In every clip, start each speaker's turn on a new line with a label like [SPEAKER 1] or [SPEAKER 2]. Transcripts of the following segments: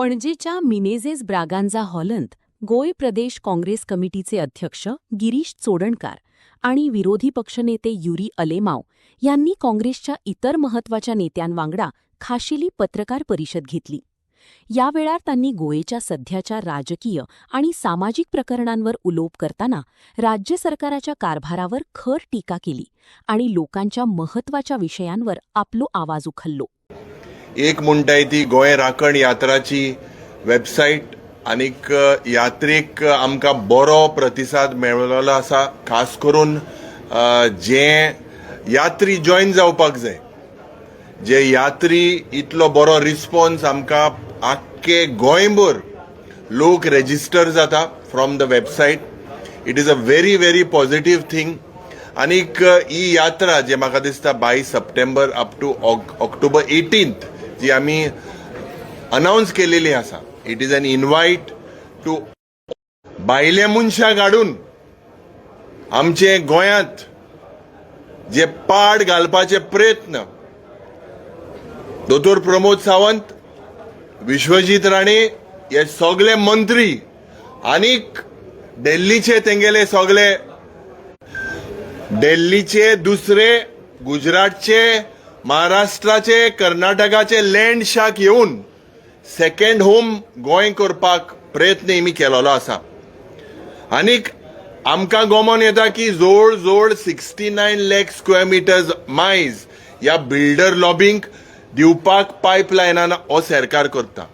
[SPEAKER 1] पणजेच्या मिनेझेस ब्रागांझा हॉलंत गोय प्रदेश काँग्रेस कमिटीचे अध्यक्ष गिरीश चोडणकार आणि विरोधी पक्षनेते युरी अलेमाव यांनी काँग्रेसच्या इतर महत्त्वाच्या नेत्यांवांगडा खाशेली पत्रकार परिषद घेतली. या वेळार त्यांनी गोयेच्या सध्याच्या राजकीय आणि सामाजिक प्रकरणांवर उलोप करताना राज्य सरकाराच्या कारभारावर खर टीका केली आणि लोकांच्या महत्त्वाच्या विषयांवर आपलो आवाज उखल्लो.
[SPEAKER 2] एक म्हणटाय ती गोंय राखण यात्राची वेबसायट आनीक यात्रेक आमकां बरो प्रतिसाद मेळिल्लो आसा. खास करून जे यात्री जॉइन जावपाक जाय, जे यात्री इतलो बरो रिस्पॉन्स आमकां आख्खे गोंयभर लोक रेजिस्टर जाता from the website. It is a very very positive thing. आनीक ही यात्रा जे म्हाका दिसता 22 सप्टेंबर अप टू ऑक्टोबर 18 जी आमी अनाउन्स केलेली आसा. It is an invite to भायले मनशां काडून आमचे गोंयांत जे पाड घालपाचे प्रयत्न दोतोर प्रमोद सावंत, विश्वजीत राणे हे सगळे मंत्री आनीक दिल्लीचे तेंगेले सगळे दिल्लीचे दुसरे, गुजरातचे, महाराष्ट्राचे, कर्नाटकाचे लँड शाक येवन सेकंड होम गोंय करपाक प्रयत्न इमी केलेलो आसा. आनीक आमकां गोमोन येता की जोड जोड 69 लाख स्क्वेअर मिटर्स मायज ह्या बिल्डर लॉबींक दिवपाक पायपलायनान हो सरकार करता.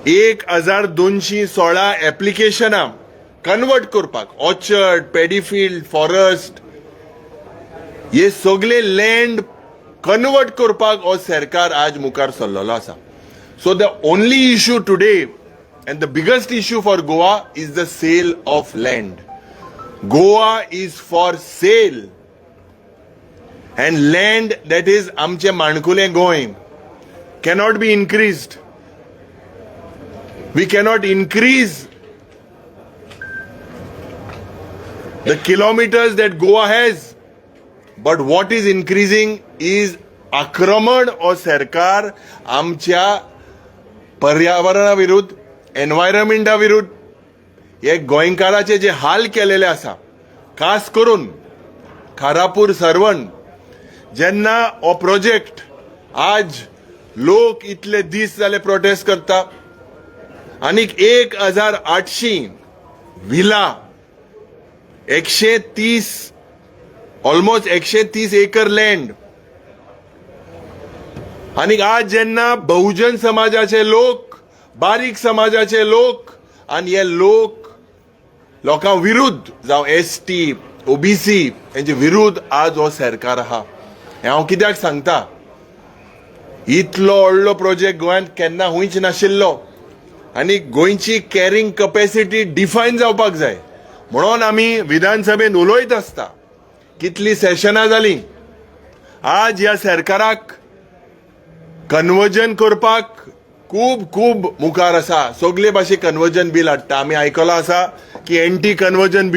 [SPEAKER 2] 1216 एप्लिकेशनां कन्वर्ट करपाक ऑर्चर्ड, पेडीफील्ड, फॉरेस्ट हे सगळे लँड कन्वर्ट करपाक हो सरकार आज मुखार सरलेलो आसा. So the only issue today and the biggest issue for Goa is the sale of land. Goa is for sale. And land that is amche Mankule Goy cannot be increased. We cannot increase the kilometers that Goa has. But what is increasing is आक्रमण हो सरकार आमच्या पर्यावरणा विरुद्ध, एन्व्हायरमेंटा विरुद्ध हे गोंयकाराचे जे हाल केलेले आसा. खास करून खारापूर सरवण जेन्ना हो प्रोजेक्ट आज लोक इतले दीस जाले प्रोटेस्ट करता आनीक 1800 विला 130 ऑलमोस्ट 130 एकर लँड आणि आज जेन्ना बहुजन समाजाचे लोक, बारीक समाजाचे लोक आणि हे लोकां विरुद्ध जावं एसटी, ओबीसी यांचे विरुद्ध आज हो सरकार आहा. हांव कित्याक सांगता, इतलो व्हडलो प्रोजेक्ट गोंयांत केन्ना हुंयच नाशिल्लो आनी गोंयची कॅरिंग कॅपॅसिटी डिफायन जावपाक जाय म्हणून आमी विधानसभेत उलयत आसता. कितली सेशनां जालीं. आज ह्या सरकाराक कन्वर्जन करपाक खूब खूब मुखार आसा. सगळे भाशे कन्वर्जन बील हाडटा. आमी आयकलां आसा की एंटी कन्वर्जन बील